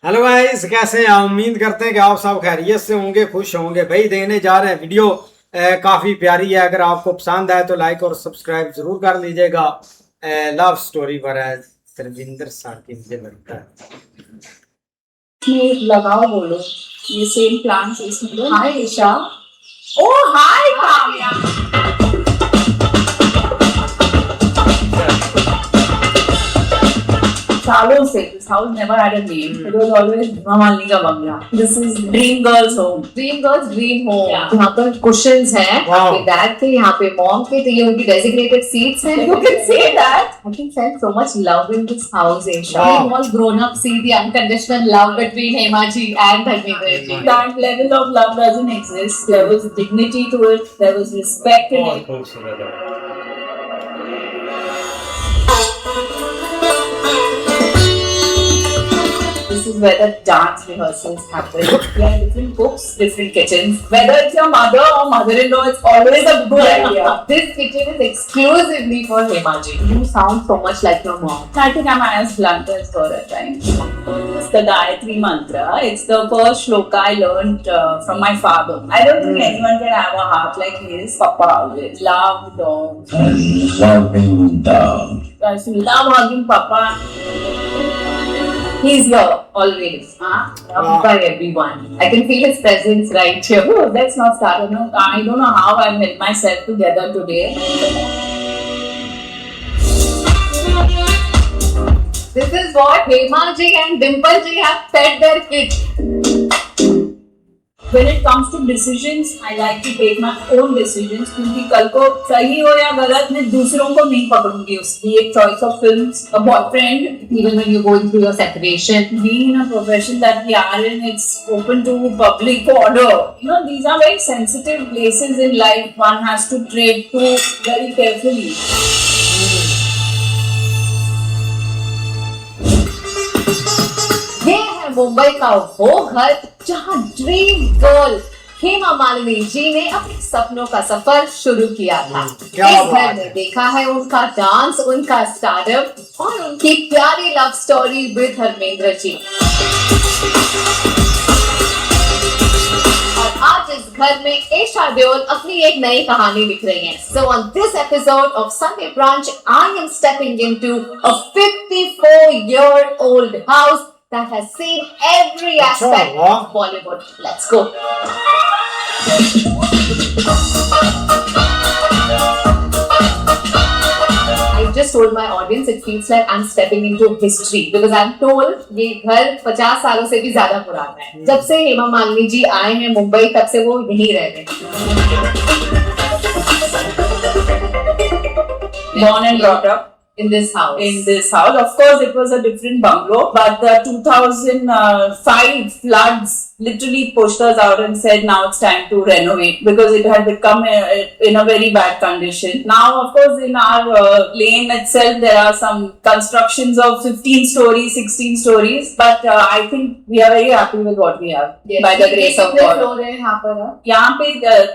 Hello guys, कैसे हैं आप? उम्मीद करते हैं कि आप सब खैरियत से होंगे, खुश होंगे। भाई देखने जा रहे हैं वीडियो काफी प्यारी है। अगर आपको पसंद आए तो लाइक और सब्सक्राइब जरूर कर लीजिएगा। लव स्टोरी पर है सरविंदर सर की, मुझे लगता है। में लगाओ बोलो ये सेम प्लांट्स इसमें दो। हाय ईशा। ओ हाय काव्या। सालों से this house never had a name. It was always Malini का बंगला. This is Dream Girls Home. Dream girls dream home. Yeah. यहाँ पर कुशंस हैं, Wow. आपके डैड के, यहाँ पे मॉम के, तो ये उनकी डेजिग्नेटेड सीट्स हैं। You can say that. I can feel so much love in this house, Aisha. Wow. We've all grown up see the unconditional love between Hema ji and Dharmendra ji. That level of love doesn't exist. There was dignity to it. There was respect in it. खूबसूरत है। This is where the dance rehearsals happen. We have different cooks, different kitchens. Whether it's your mother or mother-in-law, it's always a good idea. This kitchen is exclusively for Hema ji. You sound so much like your mom. I think I'm as blunt as her at times. It's the Gayatri Mantra. It's the first shloka I learned from my father. I don't think anyone can have a heart like his. Papa always loved dogs. Loving dog. I used to love hugging Papa. He's here always. Loved by everyone. I can feel his presence right here. Oh, let's not start. No, I don't know how I've held myself together today. This is what Hema ji and Dimple ji have fed their kids. When it comes to decisions, I like to take my own decisions क्योंकि कल को सही हो या गलत मैं दूसरों को नहीं पकड़ूंगी उसकी एक choice of films, a boyfriend, Even when you're going through your separation. being in a profession that we are in, it's open to public order. You know, these are very sensitive places in life. One has to tread to very carefully. ये है मुंबई का वो घर जहां dream girl Hema Malini ji ने अपने सपनों का सफर शुरू किया था। क्या इस बात घर है। में देखा है उनका डांस, उनका स्टार्टअप और उनकी प्यारी love story with Dharmendra ji. और आज इस घर में एशा देओल अपनी एक नई कहानी लिख रही हैं। So on this episode of Sunday Brunch, I am stepping into a 54-year-old house that has seen every aspect wow. of Bollywood. Let's go. I just told my audience it feels like I'm stepping into history because I'm told ये घर 50 सालों से भी ज्यादा पुराना है। जब से हेमा मालिनी जी आए हैं मुंबई तब से वो यहीं रह रहे हैं। Born and brought up in this house. in this house. Of course, it was a different bungalow, but the 2005 floods literally pushed us out and said now it's time to renovate because it had become in a very bad condition. Now, of course, in our lane itself, there are some constructions of 15 stories, 16 stories, but I think we are very happy with what we have Yes. by the grace of कितने God. Floor है यहाँ पर? यहाँ पे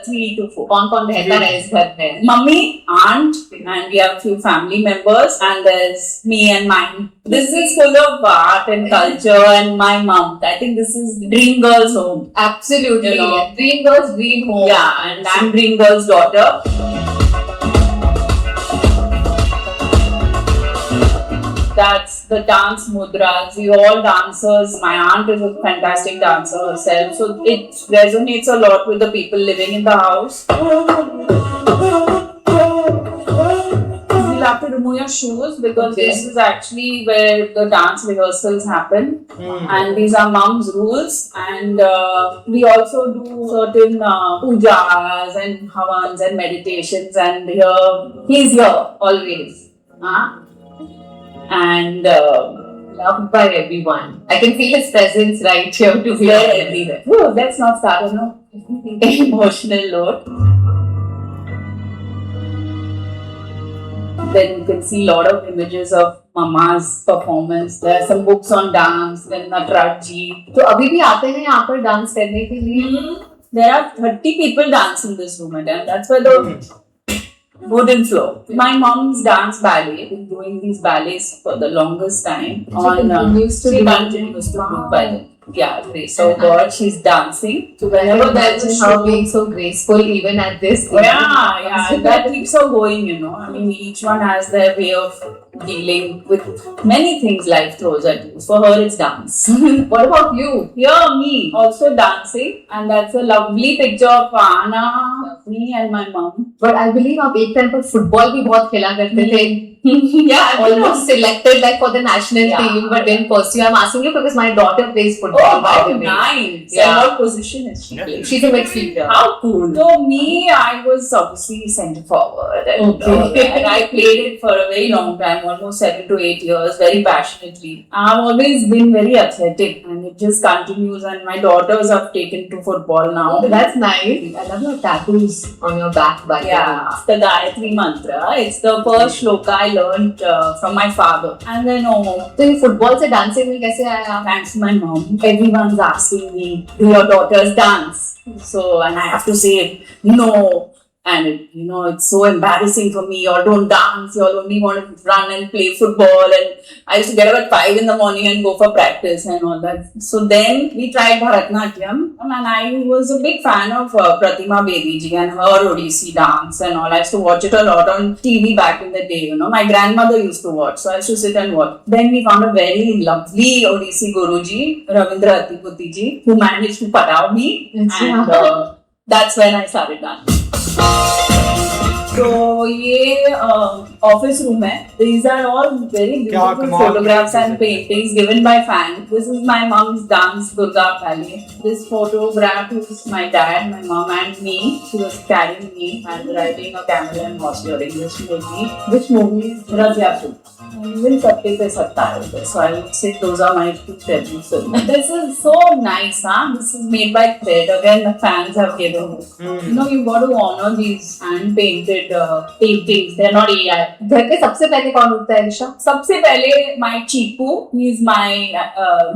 3 to 4. कौन कौन रहता है इस घर में? Mummy, aunt, and we have a few family members, and there's me and mine. This is full of art and culture, and my mom. I think this is Dream Girls Home. Absolutely. You know. Dream girls, dream home. Yeah, and I'm Dream Girls' daughter. That's the dance mudras. We all dancers. My aunt is a fantastic dancer herself, so it resonates a lot with the people living in the house. You'll have to remove your shoes because Okay. this is actually where the dance rehearsals happen, and these are mom's rules. And we also do certain pujas and havans and meditations, and he's here always. And Loved by everyone. I can feel his presence right here to be we're everywhere. Whew, let's not start on a emotional note. Then you can see a lot of images of Mama's performance. There are some books on dance. Then Nataraj ji. तो अभी भी आते हैं यहाँ पर dance करने के लिए? There are 30 people dance in this room, and that's where the wooden floor. My mom's dance ballet, been doing these ballets for the longest time. continues to She do. continues to do Wow. ballet. Yeah, grace of God, she's dancing. So whenever that's Imagine how being so graceful even at this age. Yeah, that keeps her going, you know. I mean, each one has their way of dealing with many things life throws at you. For her, it's dance. What about you? Here, me also dancing, and that's a lovely picture of Anna, me, and my mom. But I believe आप एक time पर football भी बहुत खेला करते थे. Yeah, Almost selected like for the national Yeah. team, but didn't pursue. I'm asking you because my daughter plays football. Oh, by how the way. nice! Yeah. And what position is she playing? She's a midfielder. How cool. So me, I was obviously centre forward and, Okay. and I played it for a very long time, almost 7 to 8 years, very passionately. I've always been very athletic and it just continues, and my daughters have taken to football now. Oh, that's nice. I love your tattoos on your back. By the way. Yeah, it's the Gayatri Mantra. It's the first shloka I learned from my father. And then, तो ये football से dancing में कैसे आया? thanks to my mom, everyone's asking me, do your daughters dance? So, and I have to say, no. And you know, it's so embarrassing for me. Y'all don't dance. Y'all only want to run and play football. And I used to get up at 5 in the morning and go for practice and all that. So then we tried Bharatnatyam, and I was a big fan of Pratima Bedi ji and her Odissi dance and all. I used to watch it a lot on TV back in the day. You know, my grandmother used to watch, so I used to sit and watch. Then we found a very lovely Odissi Guruji, Ravindra Atiputi ji, who managed to padav me, and that's when I started dancing. So ये office room है. These are all very beautiful कमाल photographs की and paintings given by fans. This is my mom's dance Durga ballet. This photograph is my dad, my mom, and me. She was carrying me and riding a camel and horse during this movie. Which movie is Rajapu? Even Satte Pe Satta hai. So I would say those are my two debut films. This is so nice, huh? This is made by thread. Again, the fans have given it. You know, you've got to honor these hand painted paintings. They're not AI. घर पे सबसे पहले कौन उठता है ऋषा? सबसे पहले my Chiku, he is my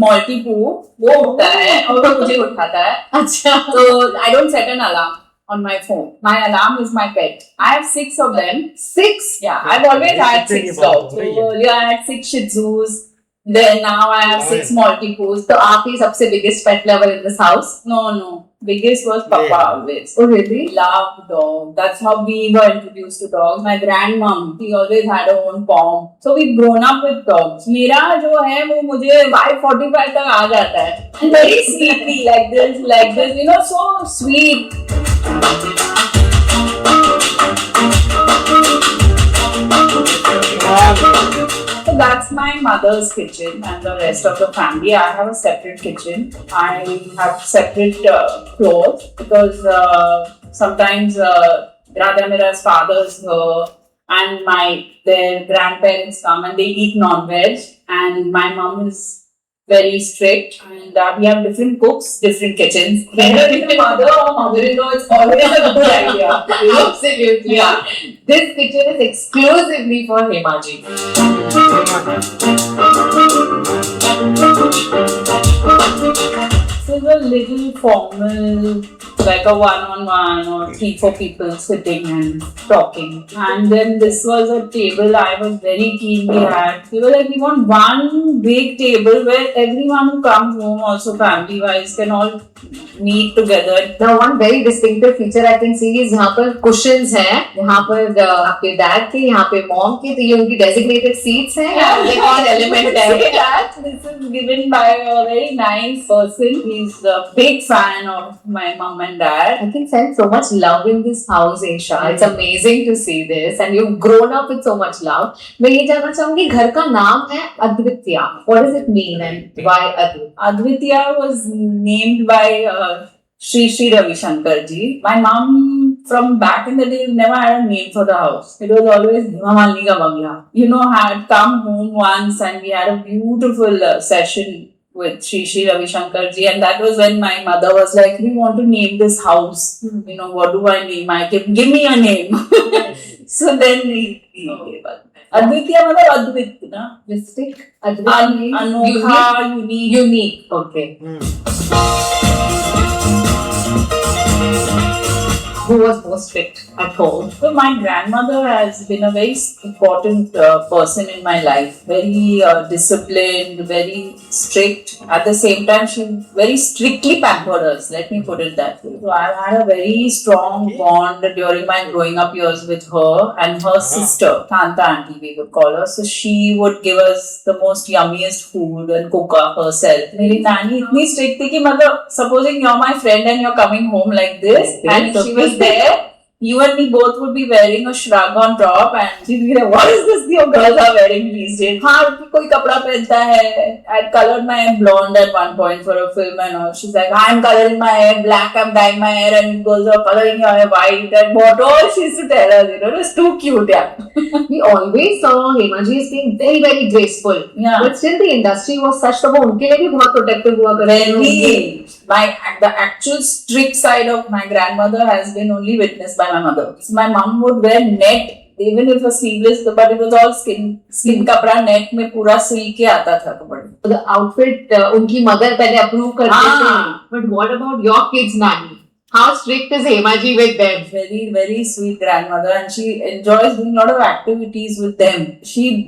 Malti Poo, वो उठता है और वो मुझे उठाता है. अच्छा. So I don't set an alarm on my phone. My alarm is my pet. I have 6 of them. 6? Yeah, I've always had 6 dogs. So earlier I had 6 Shih Tzus. Then now I have 6 Malti Poos. तो आप ही सबसे biggest pet lover in this house? No. Biggest was Papa Yeah. always. Oh really? Love dog. That's how we were introduced to dogs. My grandmom, she always had her own pom. So we've grown up with dogs. मेरा जो है वो मुझे 5:45 तक आ जाता है. And very sweetly like this, you know, so sweet. So that's my mother's kitchen and the rest of the family. I have a separate kitchen. I have separate floors because sometimes Radha Mira's father's and their grandparents come and they eat non-veg, and my mom is very strict, and we have different cooks, different kitchens. Whether it's mother or mother-in-law, it's always a good idea. You know? Absolutely. Yeah. This kitchen is exclusively for Hema ji. So it's a little formal, like a one-on-one or 3-4 people sitting and talking. And then this was a table I was very keen we had. We were like, we want one big table where everyone who comes home, also family-wise, can all meet together. Now one very distinctive feature I can see is यहाँ पर cushions हैं, यहाँ पर आपके dad के, यहाँ पे mom के, तो ये उनकी designated seats हैं या एक और element है? That this is given by a very nice person. He's a big fan of my mom and dad. I can sense so much love in this house, Esha. It's amazing to see this, and you've grown up with so much love. मैं ये जानना चाहूँगी घर का नाम है Advitya. What does it mean and why Advit? Advitya was named by Sri Ravi Shankar ji. My mom from back in the day never had a name for the house. It was always Hema Malini ka Bangla. You know, had come home once and we had a beautiful session with Sri Ravi Shankar ji, and that was when my mother was like, we want to name this house. You know, what do I name? Give me a name. So then he gave us. Advitya मतलब अद्वित ना. Mystic? Advit means अनोखा, unique. unique. Okay. Who was more strict at home? So my grandmother has been a very important person in my life. Very disciplined, very strict. At the same time, she very strictly pampered us. Let me put it that way. So I had a very strong bond during my growing up years with her and her sister, Tanta Auntie we would call her. So she would give us the most yummiest food and cook up herself. मेरी नानी इतनी strict थी कि मतलब supposing you're my friend and you're coming home like this and she was there, you and me both would be wearing a shrug on top and she'd be like, what is this your girls are wearing these days? हाँ कोई कपड़ा पहनता है. I colored my hair blonde at one point for a film and all. She's like, I'm coloring my hair black, I'm dyeing my hair, and girls are coloring your hair white and what all she used to tell us, you know, it was too cute, yeah. We always saw Hema ji as being very, very graceful. Yeah. But still the industry was such that वो उनके लिए भी बहुत protective हुआ करते थे. Very. The actual strict side of my grandmother has been only witnessed by my mother. So my mom would wear net, even if it was sleeveless, but it was all skin कपड़ा net में पूरा सिल के आता था कपड़े. The outfit उनकी mother पहले approve करते थे. हाँ. But what about your kids, Nani? How strict is Hema ji with them? Very, very sweet grandmother, and she enjoys doing a lot of activities with them.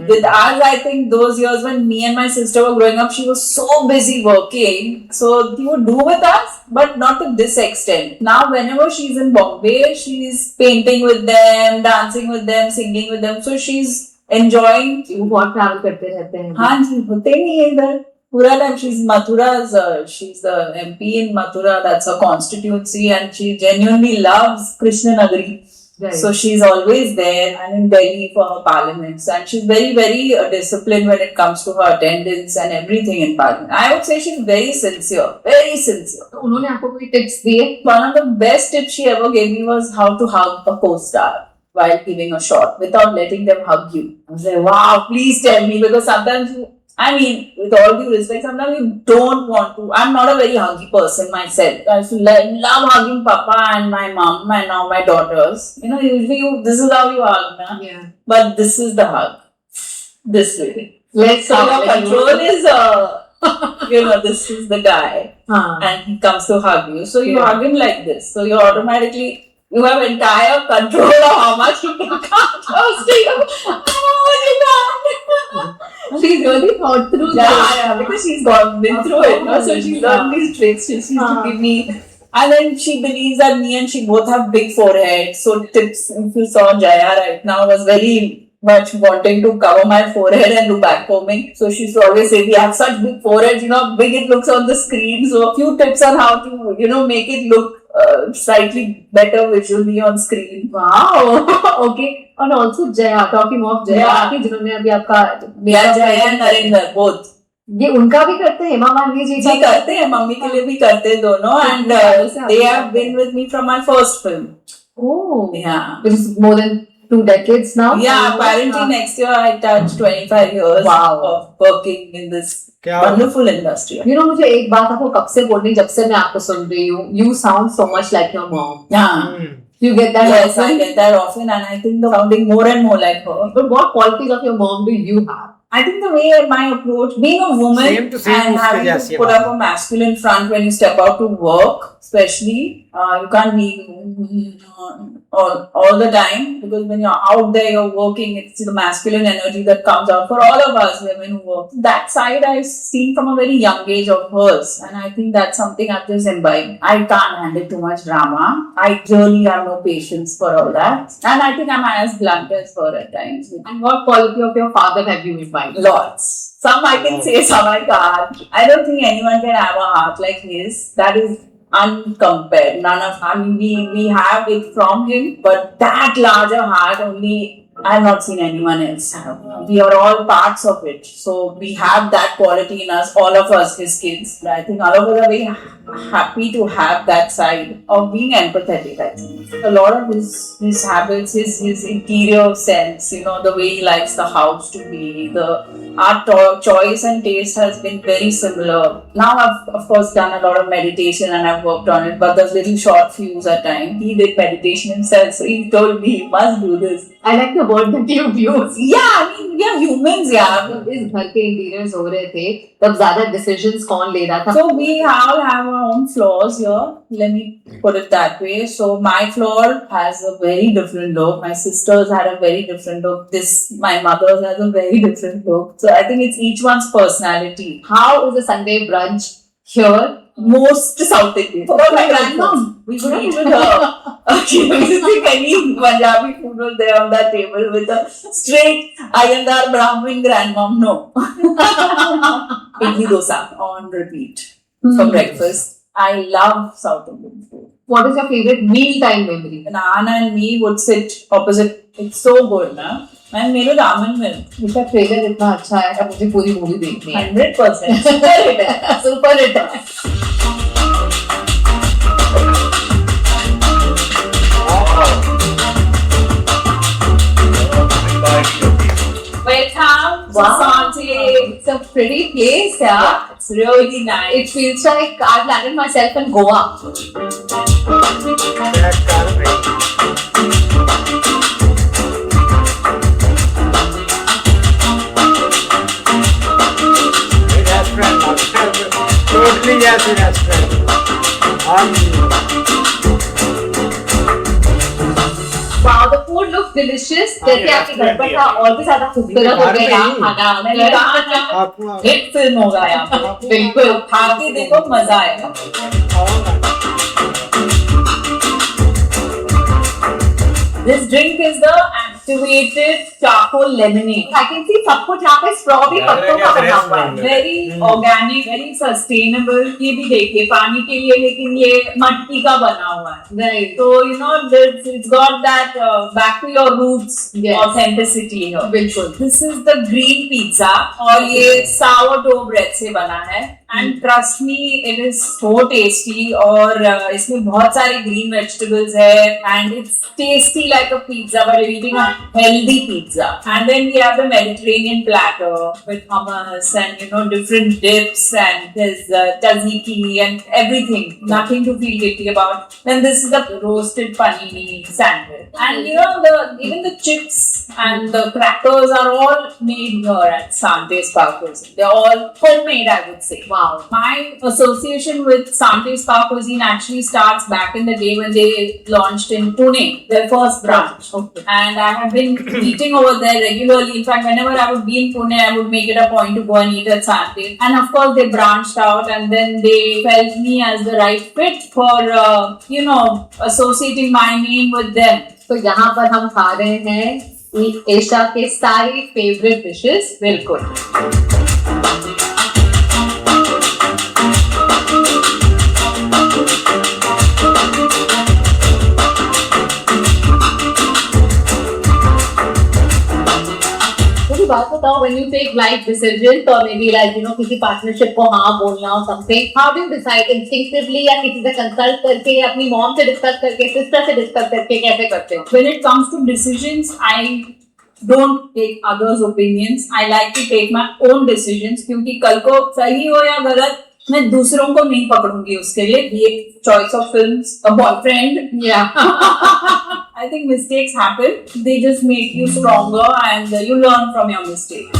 With us, I think those years when me and my sister were growing up, she was so busy working. So she would do with us, but not to this extent. Now, whenever she's in Bombay, she's painting with them, dancing with them, singing with them. So she's enjoying. वो बहुत travel करते रहते हैं. हाँ जी, होते नहीं है इधर. Pura time she's Mathura's, she's the MP in Mathura, that's her constituency, and she genuinely loves Krishna Nagari. Right. So she's always there and in Delhi for her parliaments, and she's very, very disciplined when it comes to her attendance and everything in parliament. I would say she's very sincere, very sincere. तो उन्होंने आपको कोई tips दिए? One of the best tips she ever gave me was how to hug a co-star while giving a shot without letting them hug you. I was like, wow, please tell me, because sometimes I mean, with all due respect, sometimes you don't want to. I'm not a very huggy person myself. I love hugging Papa and my mom and now my daughters. You know, usually this is how you hug, na? Yeah. But this is the hug. This way. Let's So your hug. control is, you know, this is the guy. And he comes to hug you. So you hug him like this. So you automatically, you have entire control of how much he can come close to you. She's really thought through Yeah, because she's been through it, no? So she's learned these tricks. She used to give me, and then she believes that me and she both have big foreheads. So tips, if you saw Jaya right now, was very much wanting to cover my forehead and do backcombing. So she used to always say, we have such big foreheads, you know how big it looks on the screen. So a few tips on how to, you know, make it look slightly better visually on screen. Wow. Okay. And also Jaya, talking of Jaya, कि जिन्होंने अभी आपका Yeah, Jaya and Narinder, both. ये उनका भी करते हैं, हेमा मालिनी जी जी करते हैं, मम्मी के लिए भी करते हैं दोनों, and they have been with me from my first film. Oh, Yeah. which is more than 2 decades now. Yeah, apparently next year I touched 25 years Wow. of working in this क्या wonderful industry. You know, मुझे एक बात आपको कब से बोलनी, जब से मैं आपको सुन रही हूँ, you sound so much like your mom. Yeah. You get that? Yes, I often? get that often, and I think the sounding more and more like her. But what qualities of your mom do you have? I think the way my approach, being a woman Same to same and उसके having जैसी to है put बात. up a masculine front when you step out to work, especially, you can't be all the time, because when you're out there, you're working, it's the masculine energy that comes out for all of us women who work. That side I've seen from a very young age of hers, and I think that's something I've just imbibed. I can't handle too much drama. I really have no patience for all that, and I think I'm as blunt as her at times. And what quality of your father have you imbibed? Lots. Some I can say, some I can't. I don't think anyone can have a heart like his. That is uncompared. None of, I mean, we have it from him, but that larger heart only I have not seen anyone else have. We are all parts of it. So we have that quality in us, all of us, his kids. I think all of us are very happy to have that side of being empathetic, I think. A lot of his habits, his interior sense, you know, the way he likes the house to be, our choice and taste has been very similar. Now I've of course done a lot of meditation and I've worked on it, but there's little short fuse at times. He did meditation himself, so he told me, you must do this. I like the word that you use. Yeah, I mean, we are humans, yeah. जब इस घर के interiors हो रहे थे तब ज्यादा decisions कौन ले रहा था? So we all have our own flaws here. Let me put it that way. So my floor has a very different look. My sisters had a very different look. My mother's has a very different look. So I think it's each one's personality. How is a Sunday brunch here? Most South Indian. For my grandmom, we would eat with her. She doesn't think any Punjabi food was there on that table with a straight Ayandar Brahmin grandmom. No. Idli dosa on repeat for breakfast. I love South Indian food. What is your favorite mealtime memory? Nana and me would sit opposite. It's so good, na? And मेरे रामन में इसका trailer इतना अच्छा है कि मुझे पूरी movie देखनी है. 100% super hit है. सुपर हिट है. Welcome to Wow. Sante. It's a pretty place, yeah. It's really nice. It feels like I've landed myself in Goa. Check कर रही। Restaurant, totally yes, restaurant. हाँ जी। Wow, the food looks delicious. जैसे आपके घर पर था और भी ज्यादा खूबसूरत हो गया खाना. मैंने कहा था आपको हिट फिल्म होगा यहाँ पे. बिल्कुल. खा के देखो मजा आएगा. This drink is the activated charcoal lemonade. I can see सब कुछ यहाँ पे straw भी पत्तों का बना हुआ है. Very organic, very sustainable. ये भी देखिए पानी के लिए, लेकिन ये मट्टी का बना हुआ है. Right. So you know it's got that back to your roots Yes. authenticity here. बिल्कुल. This is the green pizza और ये sourdough bread से बना है. And trust me, it is so tasty और इसमें बहुत सारे green vegetables है and it's tasty like a pizza but you're eating a healthy pizza. And then we have the Mediterranean platter with hummus and you know different dips and there's tzatziki and everything. Nothing to feel guilty about. Then this is the roasted panini sandwich. And you know even the chips and the crackers are all made here at Sante's Pav Cuisine. They're all homemade, I would say. Wow. My association with Sante's Pav Cuisine actually starts back in the day when they launched in Pune, their first branch. Okay. And I have been eating over there regularly. In fact, whenever I would be in Pune, I would make it a point to go and eat at Sante's. And of course, they branched out and then they felt me as the right fit for, associating my name with them. तो यहाँ पर हम खा रहे हैं Asia के सारे favourite dishes. बिल्कुल. मुझे बात बताओ, when you take life decisions or maybe like किसी पार्टनरशिप को हाँ बोलना और something, how do you decide instinctively या किसी से कंसल्ट करके या अपनी मॉम से डिस्कस करके सिस्टर से डिस्कस करके कैसे करते हो? When it comes to decisions, I don't take others' opinions. I like to take my own decisions क्योंकि कल को सही हो या गलत मैं दूसरों को नहीं पकड़ूंगी उसके लिए. ये choice of films, a boyfriend. Yeah. I think mistakes happen. They just make you stronger and you learn from your mistakes.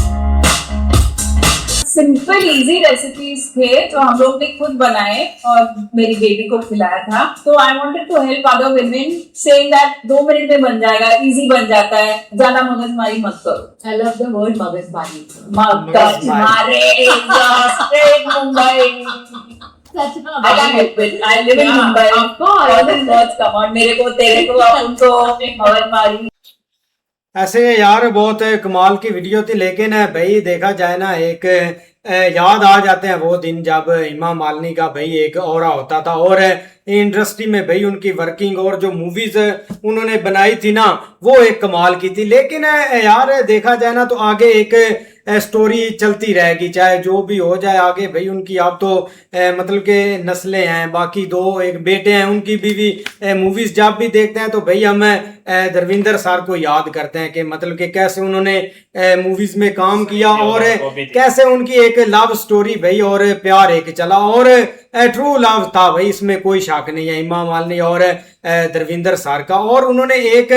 Simple easy recipes थे जो हम लोग ने खुद बनाए और मेरी बेबी को खिलाया था. तो I wanted to help other women saying that 2 minute में बन जाएगा, इजी बन जाता है, ज्यादा मगजमारी मत करो. I love the word मगजमारी. मगजमारी straight Mumbai. I live in Mumbai. Of course. All these words come out. मेरे को, तेरे को, उनको, मगजमारी. ऐसे यार बहुत कमाल की वीडियो थी, लेकिन भाई देखा जाए ना एक याद आ जाते हैं वो दिन जब हेमा मालिनी का भाई एक ऑरा होता था और इंडस्ट्री में भाई उनकी वर्किंग और जो मूवीज उन्होंने बनाई थी ना वो एक कमाल की थी. लेकिन यार देखा जाए ना तो आगे एक स्टोरी चलती रहेगी, चाहे जो भी हो जाए आगे भाई उनकी. आप तो मतलब के नस्लें हैं, बाकी 2 एक बेटे हैं, उनकी भी मूवीज जब भी देखते हैं तो भाई हम धर्मेंद्र सर को याद करते हैं कि मतलब कि कैसे उन्होंने मूवीज में काम किया और कैसे उनकी एक लव स्टोरी भाई और प्यार एक चला और ट्रू लव था भाई, इसमें कोई शक नहीं है हेमा मालिनी और धर्मेंद्र सर का। और उन्होंने एक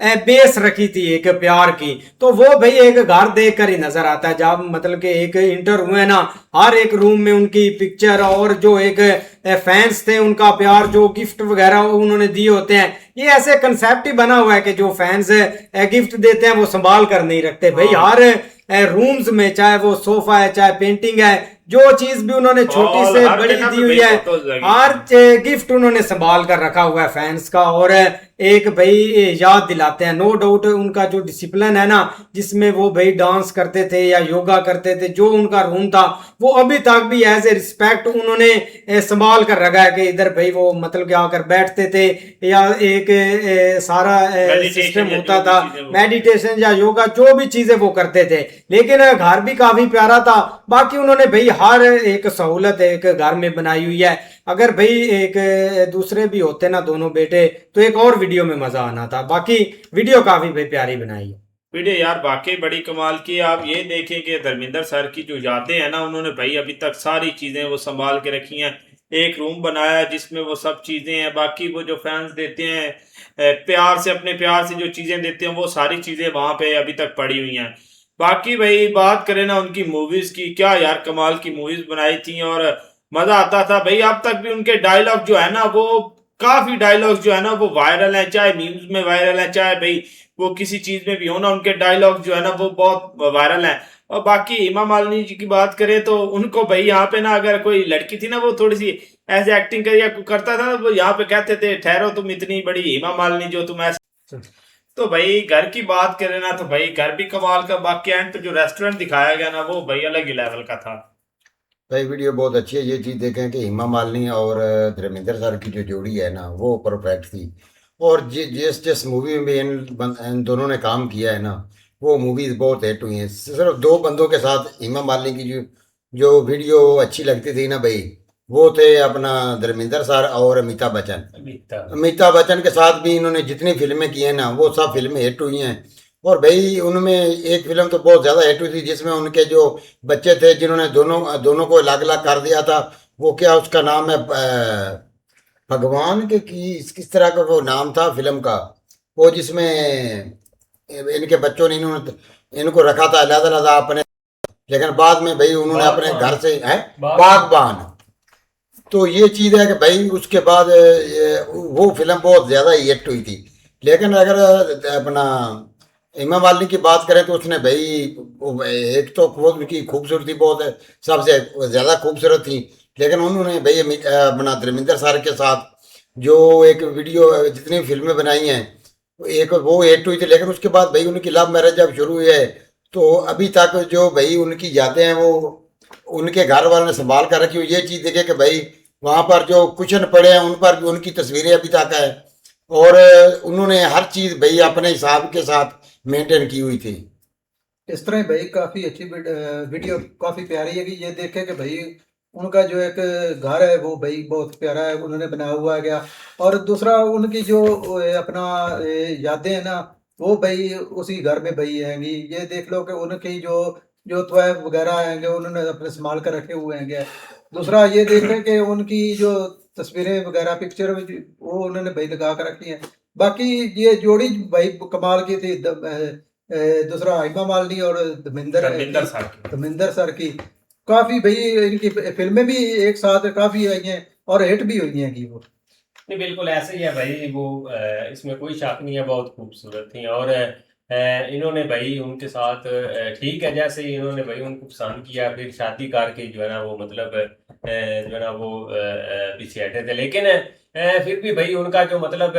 बेस रखी थी एक प्यार की, तो वो भाई एक घर देख कर ही नजर आता है। जब मतलब कि एक इंटर हुए ना, हर एक रूम में उनकी पिक्चर और जो एक फैंस थे उनका प्यार, जो गिफ्ट वगैरह उन्होंने दिए होते हैं, ये ऐसे कंसेप्ट ही बना हुआ है कि जो फैंस गिफ्ट देते हैं वो संभाल कर नहीं रखते भाई। हर रूम्स में चाहे वो सोफा है चाहे पेंटिंग है, जो चीज भी उन्होंने छोटी से बड़ी दी हुई है, हर गिफ्ट उन्होंने संभाल कर रखा हुआ है फैंस का। और एक भाई याद दिलाते हैं, नो डाउट उनका जो डिसिप्लिन है ना, जिसमें वो भाई डांस करते थे या योगा करते थे, जो उनका रूम था वो अभी तक भी एज ए रिस्पेक्ट उन्होंने संभाल कर रखा है कि इधर भाई वो मतलब कि आकर बैठते थे या एक सारा सिस्टम होता था, मेडिटेशन या योगा जो भी चीजें वो करते थे। लेकिन घर भी काफी प्यारा था। बाकी उन्होंने भाई हर एक सहूलत एक घर में बनाई हुई है। अगर भाई एक दूसरे भी होते ना दोनों बेटे, तो एक और वीडियो में मजा आना था। बाकी वीडियो काफी भाई प्यारी बनाई है वीडियो यार, वाकई बड़ी कमाल की। आप ये देखें कि धर्मेंद्र सर की जो यादें हैं ना, उन्होंने भाई अभी तक सारी चीजें वो संभाल के रखी हैं। एक रूम बनाया जिसमें वो सब चीजें हैं। बाकी वो जो फैंस देते हैं प्यार से, अपने प्यार से जो चीजें देते हैं, वो सारी चीजें वहां पे अभी तक पड़ी हुई हैं। बाकी भाई बात करें ना उनकी मूवीज की, क्या यार कमाल की मूवीज बनाई थी और मजा आता था भाई। अब तक भी उनके डायलॉग जो है ना, वो काफी डायलॉग जो है ना वो वायरल है, चाहे मीम्स में वायरल है, चाहे भाई वो किसी चीज में भी हो ना, उनके डायलॉग जो है ना वो बहुत वायरल है। और बाकी हेमा मालिनी जी की बात करें तो उनको भाई यहाँ पे ना, अगर कोई लड़की थी ना वो थोड़ी सी ऐसे एक्टिंग कर या करता था, वो यहाँ पे कहते थे ठहरो तुम इतनी बड़ी हेमा मालिनी जो तुम ऐसे। तो भाई घर की बात करें ना, तो भाई घर भी कमाल का। बाकी एंड पे जो रेस्टोरेंट दिखाया गया ना, वो भाई अलग ही लेवल का था। भाई वीडियो बहुत अच्छी है। ये चीज़ देखें कि हेमा मालिनी और धर्मेंद्र सर की जो जोड़ी है ना, वो परफेक्ट थी। और जिस जिस मूवी में इन दोनों ने काम किया है ना, वो मूवीज बहुत हिट हुई हैं। सिर्फ दो बंदों के साथ हेमा मालिनी की जो वीडियो अच्छी लगती थी ना भाई, वो थे अपना धर्मेंद्र सर और अमिताभ बच्चन। अमिताभ बच्चन के साथ भी इन्होंने जितनी फिल्में की हैं ना, वो सब फिल्में हिट हुई हैं। और भाई उनमें एक फिल्म तो बहुत ज़्यादा हिट हुई थी, जिसमें उनके जो बच्चे थे, जिन्होंने दोनों को अलग अलग कर दिया था। वो क्या उसका नाम है, भगवान के की किस तरह का वो नाम था फिल्म का, वो जिसमें इनके बच्चों ने इनको रखा था अलग अपने, लेकिन बाद में भाई उन्होंने अपने घर से है बागबान। तो ये चीज़ है कि भाई उसके बाद वो फिल्म बहुत ज़्यादा हिट हुई थी। लेकिन अगर अपना हेमा मालिनी की बात करें तो उसने भाई एक तो उनकी खूबसूरती बहुत है, सबसे ज़्यादा खूबसूरत थी। लेकिन उन्होंने भाई अपना धर्मेंद्र सर के साथ जो एक वीडियो जितनी फिल्में बनाई हैं, एक वो हिट हुई थी। लेकिन उसके बाद भाई उनकी लव मैरिज जब शुरू हुई है, तो अभी तक जो भाई उनकी यादें हैं वो उनके घर वालों ने संभाल कर रखी हुई। ये चीज़ देखे कि भाई वहाँ पर जो कुशन पड़े हैं उन पर भी उनकी तस्वीरें अभी तक है। और उन्होंने हर चीज़ भाई अपने हिसाब के साथ मेंटेन की हुई थी। इस तरह भाई काफ़ी अच्छी वीडियो काफ़ी प्यारी है कि ये देखे कि भाई उनका जो एक घर है वो भाई बहुत प्यारा है, उन्होंने बनाया हुआ है गया। और दूसरा उनकी जो अपना यादें हैं ना, वो भाई उसी घर में भाई हैंगी। ये देख लो कि उनकी जो तोय वगैरह हैंगे उन्होंने अपने संभाल कर रखे हुए हैं। दूसरा ये देखें कि उनकी जो तस्वीरें वगैरह पिक्चर वो उन्होंने भाई लगा कर रखी हैं। बाकी ये जोड़ी भाई कमाल की थी। दूसरा हेमा मालिनी और धर्मेंद्र सर की काफी भाई इनकी फिल्में भी एक साथ काफी आई हैं और हिट भी हुई हैं कि वो नहीं बिल्कुल ऐसे ही है भाई। वो इसमें कोई शक नहीं है, बहुत खूबसूरत थी। और इन्होंने भाई उनके साथ ठीक है, जैसे ही इन्होंने भाई उनको पसंद किया, फिर शादी करके जो है ना वो मतलब जो है ना वो पीछे हटे थे। लेकिन फिर भी भाई उनका जो मतलब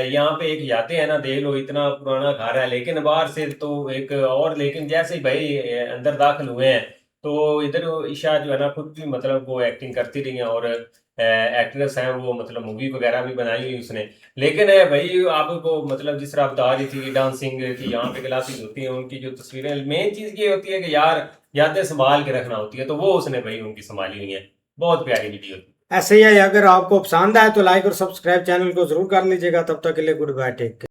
यहाँ पे एक यादें है ना, देख लो इतना पुराना घर है, लेकिन बाहर से तो एक और। लेकिन जैसे ही भाई अंदर दाखिल हुए हैं, तो इधर ईशा जो है ना खुद भी मतलब वो एक्टिंग करती रही हैं और एक्ट्रेस हैं वो, मतलब मूवी वगैरह भी बनाई हुई उसने। लेकिन भाई आपको मतलब जिस तरह बता रही थी डांसिंग की, यहाँ पे क्लासेस होती हैं, उनकी जो तस्वीरें, मेन चीज़ ये होती है कि यार यादें संभाल के रखना होती है, तो वो उसने भाई उनकी संभाली हुई है। बहुत प्यारी वीडियो। ऐसे ही है। अगर आपको पसंद आए तो लाइक और सब्सक्राइब चैनल को जरूर कर लीजिएगा। तब तक के लिए गुड बाय, टेक केयर।